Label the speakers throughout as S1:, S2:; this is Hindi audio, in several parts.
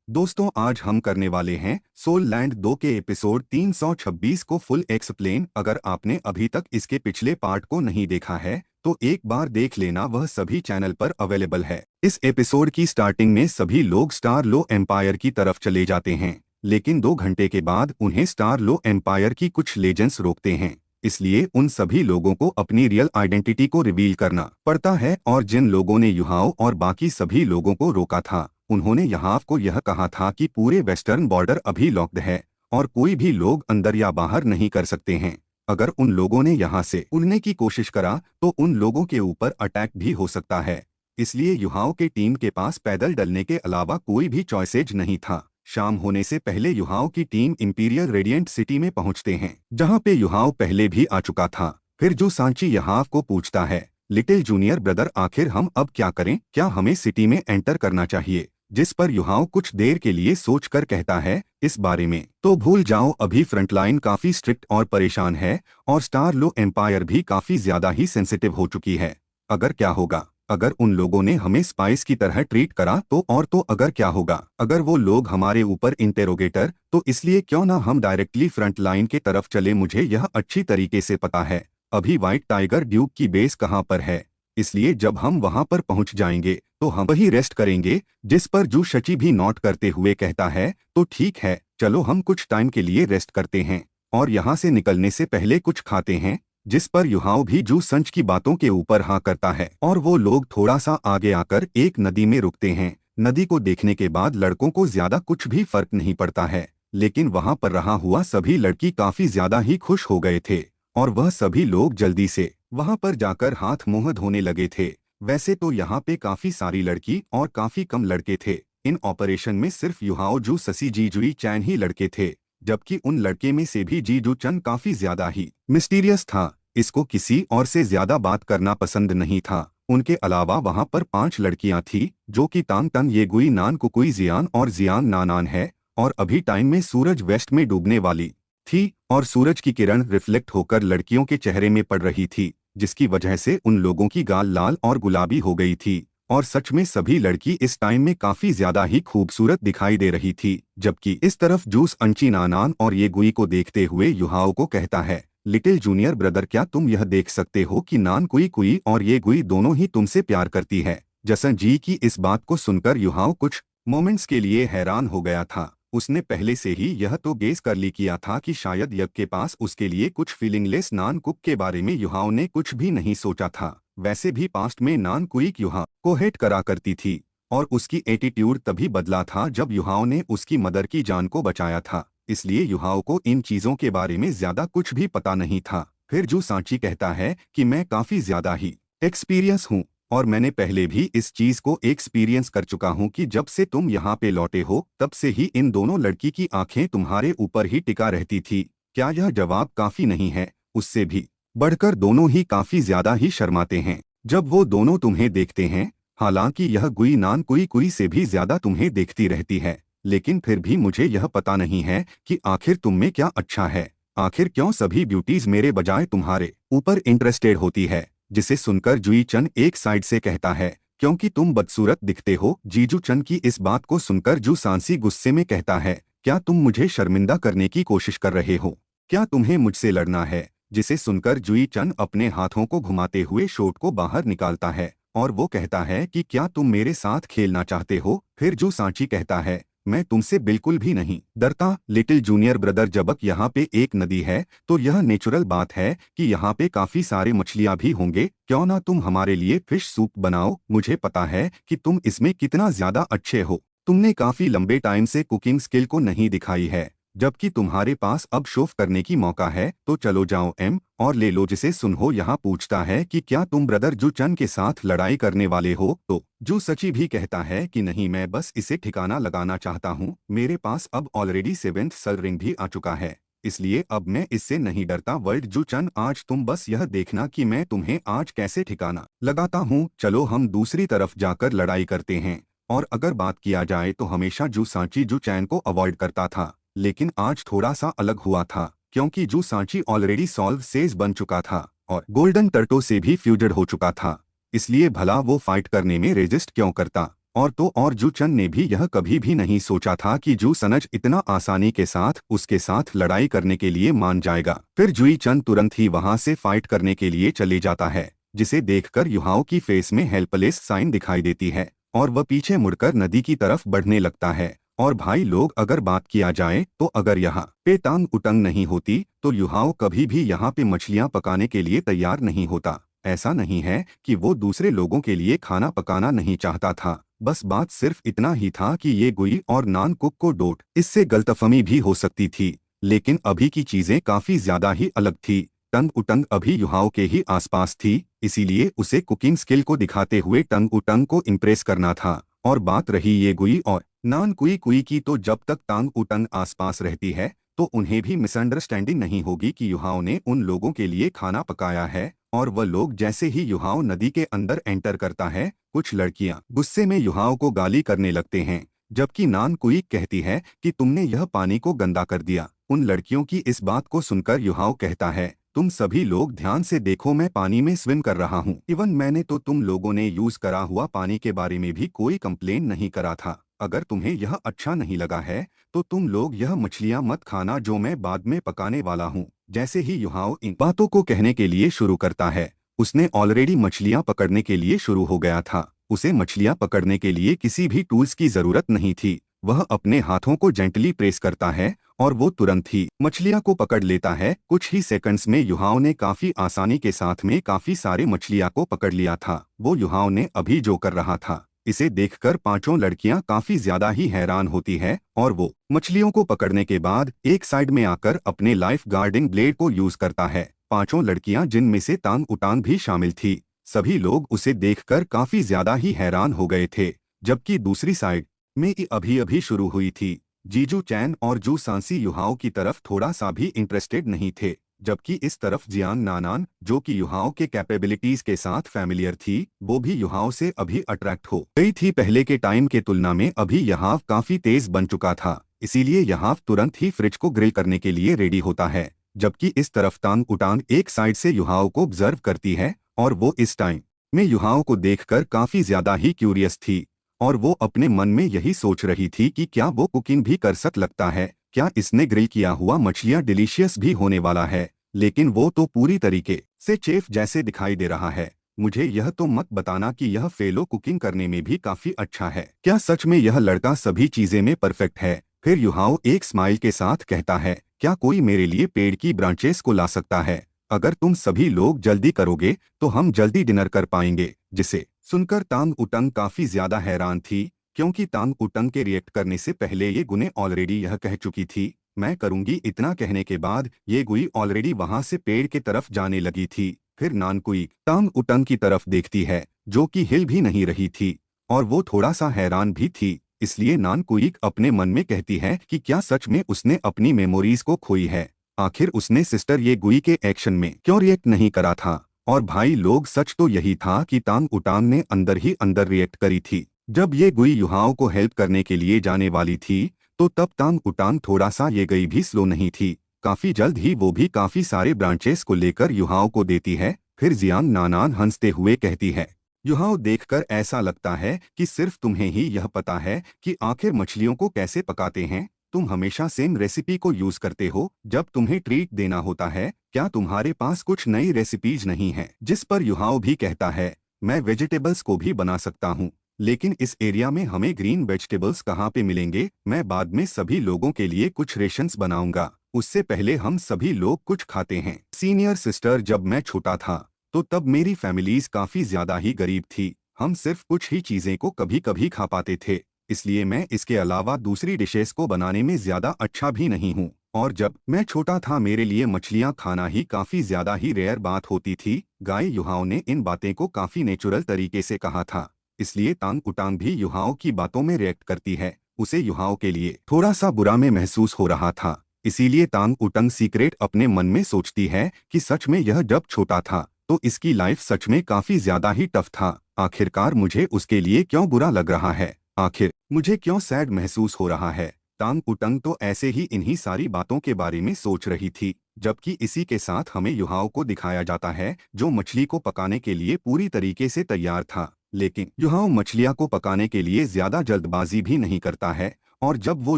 S1: दोस्तों आज हम करने वाले हैं सोल लैंड 2 के एपिसोड 326 को फुल एक्सप्लेन। अगर आपने अभी तक इसके पिछले पार्ट को नहीं देखा है तो एक बार देख लेना, वह सभी चैनल पर अवेलेबल है। इस एपिसोड की स्टार्टिंग में सभी लोग स्टार लो एम्पायर की तरफ चले जाते हैं, लेकिन 2 घंटे के बाद उन्हें स्टार लो एम्पायर की कुछ लेजेंड्स रोकते हैं। इसलिए उन सभी लोगों को अपनी रियल आइडेंटिटी को रिवील करना पड़ता है। और जिन लोगों ने युहाओ और बाकी सभी लोगों को रोका था, उन्होंने यहाव को यह कहा था कि पूरे वेस्टर्न बॉर्डर अभी लॉक्ड है और कोई भी लोग अंदर या बाहर नहीं कर सकते हैं। अगर उन लोगों ने यहाँ से उड़ने की कोशिश करा तो उन लोगों के ऊपर अटैक भी हो सकता है। इसलिए युहाओं के टीम के पास पैदल डलने के अलावा कोई भी चॉइसेज नहीं था। शाम होने से पहले युहाओं की टीम इंपीरियल रेडिएंट सिटी में पहुंचते हैं, जहां पे युहाओं पहले भी आ चुका था। फिर जो सांची यहाव को पूछता है, लिटिल जूनियर ब्रदर आखिर हम अब क्या करें, क्या हमें सिटी में एंटर करना चाहिए? जिस पर युहाओं कुछ देर के लिए सोचकर कहता है, इस बारे में तो भूल जाओ, अभी फ्रंटलाइन काफी स्ट्रिक्ट और परेशान है और स्टार लो एम्पायर भी काफी ज्यादा ही सेंसिटिव हो चुकी है। अगर क्या होगा अगर उन लोगों ने हमें स्पाइस की तरह ट्रीट करा तो अगर क्या होगा अगर वो लोग हमारे ऊपर इंटेरोगेटर, तो इसलिए क्यों ना हम डायरेक्टली फ्रंट लाइन के तरफ चले। मुझे यह अच्छी तरीके से पता है अभी व्हाइट टाइगर ड्यूक की बेस कहाँ पर है, इसलिए जब हम वहां पर पहुंच जाएंगे तो हम वही रेस्ट करेंगे। जिस पर जू शची भी नोट करते हुए कहता है, तो ठीक है, चलो हम कुछ टाइम के लिए रेस्ट करते हैं और यहाँ से निकलने से पहले कुछ खाते हैं। जिस पर युहाओ भी जू संच की बातों के ऊपर हाँ करता है और वो लोग थोड़ा सा आगे आकर एक नदी में रुकते हैं। नदी को देखने के बाद लड़कों को ज्यादा कुछ भी फर्क नहीं पड़ता है, लेकिन वहां पर रहा हुआ सभी लड़की काफी ज्यादा ही खुश हो गए थे और वह सभी लोग जल्दी से वहां पर जाकर हाथ मुंह धोने लगे थे। वैसे तो यहाँ पे काफी सारी लड़की और काफी कम लड़के थे। इन ऑपरेशन में सिर्फ युहाओ जू ससी जीजुई चैन ही लड़के थे, जबकि उन लड़के में से भी जीजू चन काफी ज्यादा ही मिस्टीरियस था। इसको किसी और से ज्यादा बात करना पसंद नहीं था। उनके अलावा वहां पर 5 लड़कियां थी, जो कि तांग तन येगुई नान कुकुई जियान और जियान नानान है। और अभी टाइम में सूरज वेस्ट में डूबने वाली थी और सूरज की किरण रिफ्लेक्ट होकर लड़कियों के चेहरे में पड़ रही थी, जिसकी वजह से उन लोगों की गाल लाल और गुलाबी हो गई थी। और सच में सभी लड़की इस टाइम में काफी ज्यादा ही खूबसूरत दिखाई दे रही थी। जबकि इस तरफ जूस अंची नानान और ये गुई को देखते हुए युहाओ को कहता है, लिटिल जूनियर ब्रदर क्या तुम यह देख सकते हो कि नान कुई कुई और ये गुई दोनों ही तुमसे प्यार करती है? जसन जी की इस बात को सुनकर युहाओ कुछ मोमेंट्स के लिए हैरान हो गया था। उसने पहले से ही यह तो गेस कर ली किया था कि शायद यज्ञ के पास उसके लिए कुछ फीलिंगलेस नान कुक के बारे में युहाओ ने कुछ भी नहीं सोचा था। वैसे भी पास्ट में नान कुइक युहा को हेट करा करती थी और उसकी एटीट्यूड तभी बदला था जब युहाओ ने उसकी मदर की जान को बचाया था। इसलिए युहाओ को इन चीजों के बारे में ज्यादा कुछ भी पता नहीं था। फिर जू सांची कहता है कि मैं काफी ज्यादा ही एक्सपीरियंस हूँ और मैंने पहले भी इस चीज को एक्सपीरियंस कर चुका हूँ कि जब से तुम यहाँ पे लौटे हो तब से ही इन दोनों लड़की की आंखें तुम्हारे ऊपर ही टिका रहती थी। क्या यह जवाब काफी नहीं है? उससे भी बढ़कर दोनों ही काफी ज्यादा ही शर्माते हैं जब वो दोनों तुम्हें देखते हैं। हालांकि यह गुई नान कुई कुई से भी ज्यादा तुम्हें देखती रहती है, लेकिन फिर भी मुझे यह पता नहीं है कि आखिर तुम में क्या अच्छा है। आखिर क्यों सभी ब्यूटीज मेरे बजाय तुम्हारे ऊपर इंटरेस्टेड होती है? जिसे सुनकर जुई चन एक साइड से कहता है, क्योंकि तुम बदसूरत दिखते हो। जीजू चन की इस बात को सुनकर जू सांसी गुस्से में कहता है, क्या तुम मुझे शर्मिंदा करने की कोशिश कर रहे हो? क्या तुम्हें मुझसे लड़ना है? जिसे सुनकर जुई चन अपने हाथों को घुमाते हुए शोट को बाहर निकालता है और वो कहता है कि क्या तुम मेरे साथ खेलना चाहते हो? फिर जू सांची कहता है, मैं तुमसे बिल्कुल भी नहीं डरता लिटिल जूनियर ब्रदर। जबक यहाँ पे एक नदी है तो यह नेचुरल बात है कि यहाँ पे काफी सारे मछलियाँ भी होंगे। क्यों ना तुम हमारे लिए फिश सूप बनाओ? मुझे पता है कि तुम इसमें कितना ज्यादा अच्छे हो। तुमने काफी लंबे टाइम से कुकिंग स्किल को नहीं दिखाई है, जबकि तुम्हारे पास अब शोफ करने की मौका है, तो चलो जाओ एम और ले लो। जिसे सुनहो यहाँ पूछता है कि क्या तुम ब्रदर जू चन के साथ लड़ाई करने वाले हो? तो जू सची भी कहता है कि नहीं, मैं बस इसे ठिकाना लगाना चाहता हूँ। मेरे पास अब ऑलरेडी 7th सल रिंग भी आ चुका है, इसलिए अब मैं इससे नहीं डरता। वर्ल्ड जू चन, आज तुम बस यह देखना कि मैं तुम्हें आज कैसे ठिकाना लगाता हूँ। चलो हम दूसरी तरफ जाकर लड़ाई करते हैं। और अगर बात किया जाए तो हमेशा जू सांची जू चैन को अवॉइड करता था, लेकिन आज थोड़ा सा अलग हुआ था क्योंकि जू सांची ऑलरेडी सॉल्व सेज बन चुका था और गोल्डन टर्टो से भी फ्यूजड हो चुका था। इसलिए भला वो फाइट करने में रेजिस्ट क्यों करता? और जू चन ने भी यह कभी भी नहीं सोचा था कि जू सनज इतना आसानी के साथ उसके साथ लड़ाई करने के लिए मान जाएगा। फिर जुई चन तुरंत ही वहां से फाइट करने के लिए चले जाता है, जिसे देखकर युहाओ की फेस में हेल्पलेस साइन दिखाई देती है और वह पीछे मुड़कर नदी की तरफ बढ़ने लगता है। और भाई लोग, अगर बात किया जाए तो अगर यहाँ पे तांग उटंग नहीं होती तो युहाओ कभी भी यहाँ पे मछलियाँ पकाने के लिए तैयार नहीं होता। ऐसा नहीं है कि वो दूसरे लोगों के लिए खाना पकाना नहीं चाहता था, बस बात सिर्फ इतना ही था कि ये गुई और नान कुक को डोट इससे गलतफहमी भी हो सकती थी। लेकिन अभी की चीजें काफी ज्यादा ही अलग थी। टंग उटंग अभी युहाओ के ही आसपास थी, इसीलिए उसे कुकिंग स्किल को दिखाते हुए टंग उटंग को इम्प्रेस करना था। और बात रही ये गुई और नान कुई कुई की, तो जब तक तांग उटंग आसपास रहती है तो उन्हें भी मिसअंडरस्टैंडिंग नहीं होगी कि युहाओ ने उन लोगों के लिए खाना पकाया है। और वह लोग जैसे ही युहाओ नदी के अंदर एंटर करता है, कुछ लड़कियां गुस्से में युहाओ को गाली करने लगते हैं, जबकि नान कुई कहती है कि तुमने यह पानी को गंदा कर दिया। उन लड़कियों की इस बात को सुनकर युहाओ कहता है, तुम सभी लोग ध्यान से देखो, मैं पानी में स्विम कर रहा हूँ। इवन मैंने तो तुम लोगों ने यूज करा हुआ पानी के बारे में भी कोई कंप्लेन नहीं करा था। अगर तुम्हें यह अच्छा नहीं लगा है तो तुम लोग यह मछलियाँ मत खाना जो मैं बाद में पकाने वाला हूँ। जैसे ही युहाओ इन बातों को कहने के लिए शुरू करता है, उसने ऑलरेडी मछलियाँ पकड़ने के लिए शुरू हो गया था। उसे मछलियाँ पकड़ने के लिए किसी भी टूल्स की जरूरत नहीं थी। वह अपने हाथों को जेंटली प्रेस करता है और वो तुरंत ही मछलियाँ को पकड़ लेता है। कुछ ही सेकंड्स में युहाओ ने काफी आसानी के साथ में काफी सारे मछलियाँ को पकड़ लिया था। वो युहाओ ने अभी जो कर रहा था, इसे देखकर पांचों लड़कियां काफी ज्यादा ही हैरान होती है और वो मछलियों को पकड़ने के बाद एक साइड में आकर अपने लाइफ गार्डिंग ब्लेड को यूज करता है। पांचों लड़कियां, जिनमें से तांग उटांग भी शामिल थी, सभी लोग उसे देखकर काफी ज्यादा ही हैरान हो गए थे। जबकि दूसरी साइड में अभी अभी शुरू हुई थी। जीजू चैन और जू सांसी युहाओ की तरफ थोड़ा सा भी इंटरेस्टेड नहीं थे, जबकि इस तरफ जियांग नानान, जो कि युहाओ के कैपेबिलिटीज के साथ फैमिलियर थी, वो भी युहाओ से अभी अट्रैक्ट हो गई थी। पहले के टाइम के तुलना में अभी यहाव काफी तेज बन चुका था, इसीलिए यहाव तुरंत ही फ्रिज को ग्रिल करने के लिए रेडी होता है। जबकि इस तरफ तांग उटांग एक साइड से युहाओ को ऑब्जर्व करती है और वो इस टाइम में युहाओ को देखकर काफी ज्यादा ही क्यूरियस थी और वो अपने मन में यही सोच रही थी कि क्या वो कुकिंग भी कर लगता है, क्या इसने ग्रिल किया हुआ मछलियाँ डिलीशियस भी होने वाला है। लेकिन वो तो पूरी तरीके से चेफ जैसे दिखाई दे रहा है। मुझे यह तो मत बताना कि यह फेलो कुकिंग करने में भी काफी अच्छा है। क्या सच में यह लड़का सभी चीजें में परफेक्ट है? फिर युहाओ एक स्माइल के साथ कहता है, क्या कोई मेरे लिए पेड़ की ब्रांचेस को ला सकता है? अगर तुम सभी लोग जल्दी करोगे तो हम जल्दी डिनर कर पाएंगे। जिसे सुनकर तांग उटंग काफी ज्यादा हैरान थी, क्योंकि तांग उटंग के रिएक्ट करने से पहले ये गुने ऑलरेडी यह कह चुकी थी, मैं करूंगी। इतना कहने के बाद ये गुई ऑलरेडी वहां से पेड़ के तरफ जाने लगी थी। फिर नानकुई तांग उटंग की तरफ देखती है, जो कि हिल भी नहीं रही थी और वो थोड़ा सा हैरान भी थी। इसलिए नानकुई अपने मन में कहती है कि क्या सच में उसने अपनी मेमोरीज को खोई है? आखिर उसने सिस्टर ये गुई के एक्शन में क्यों रिएक्ट नहीं करा था? और भाई लोग, सच तो यही था कि तांग उटांग ने अंदर ही अंदर रिएक्ट करी थी। जब ये गुई युहाओ को हेल्प करने के लिए जाने वाली थी तो तब तांग उटांग थोड़ा सा ये गई भी स्लो नहीं थी। काफी जल्द ही वो भी काफी सारे ब्रांचेस को लेकर युहाओ को देती है। फिर जियांग नानान हंसते हुए कहती है, युहाओ देखकर ऐसा लगता है कि सिर्फ तुम्हें ही यह पता है कि आखिर मछलियों को कैसे पकाते हैं। तुम हमेशा सेम रेसिपी को यूज करते हो जब तुम्हें ट्रीट देना होता है। क्या तुम्हारे पास कुछ नई रेसिपीज नहीं है? जिस पर युहाओ भी कहता है, मैं वेजिटेबल्स को भी बना सकता हूँ, लेकिन इस एरिया में हमें ग्रीन वेजिटेबल्स कहाँ पे मिलेंगे? मैं बाद में सभी लोगों के लिए कुछ रेशंस बनाऊंगा, उससे पहले हम सभी लोग कुछ खाते हैं। सीनियर सिस्टर, जब मैं छोटा था तो तब मेरी फैमिलीज काफी ज्यादा ही गरीब थी। हम सिर्फ कुछ ही चीजें को कभी कभी खा पाते थे, इसलिए मैं इसके अलावा दूसरी डिशेस को बनाने में ज्यादा अच्छा भी नहीं हूँ। और जब मैं छोटा था मेरे लिए मछलियाँ खाना ही काफी ज्यादा ही रेयर बात होती थी। गाय युहाओ ने इन बातें को काफी नेचुरल तरीके से कहा था, इसलिए तांग उटांग भी युहाओ की बातों में रिएक्ट करती है। उसे युहाओ के लिए थोड़ा सा बुरा में महसूस हो रहा था, इसीलिए तांग उटंग सीक्रेट अपने मन में सोचती है कि सच में यह जब छोटा था तो इसकी लाइफ सच में काफी ज्यादा ही टफ था। आखिरकार मुझे उसके लिए क्यों बुरा लग रहा है? आखिर मुझे क्यों सैड महसूस हो रहा है? तांग उटंग तो ऐसे ही इन्हीं सारी बातों के बारे में सोच रही थी, जबकि इसी के साथ हमें युहाओ को दिखाया जाता है जो मछली को पकाने के लिए पूरी तरीके से तैयार था। लेकिन युहाओ मछलियां को पकाने के लिए ज्यादा जल्दबाजी भी नहीं करता है, और जब वो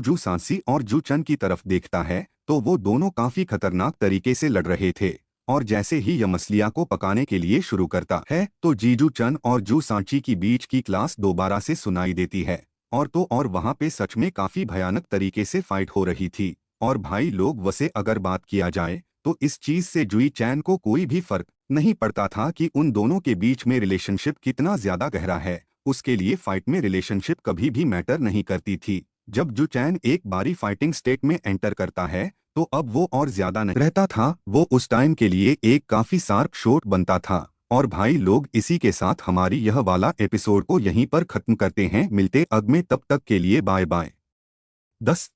S1: जू सांसी और जू चन की तरफ देखता है तो वो दोनों काफी खतरनाक तरीके से लड़ रहे थे। और जैसे ही यह मछलियां को पकाने के लिए शुरू करता है तो जीजू चन और जू सांची की बीच की क्लास दोबारा से सुनाई देती है। और वहां पे सच में काफी भयानक तरीके से फाइट हो रही थी। और भाई लोग वैसे अगर बात किया जाए तो इस चीज से जुई चैन को कोई भी फर्क नहीं पड़ता था कि उन दोनों के बीच में रिलेशनशिप कितना ज्यादा गहरा है। उसके लिए फाइट में रिलेशनशिप कभी भी मैटर नहीं करती थी। जब जू चैन एक बारी फाइटिंग स्टेट में एंटर करता है तो अब वो और ज्यादा नहीं रहता था, वो उस टाइम के लिए एक काफी शार्प शॉट बनता था। और भाई लोग इसी के साथ हमारी यह वाला एपिसोड को यहीं पर खत्म करते हैं। मिलते अगले, तब तक के लिए बाय बाय। 10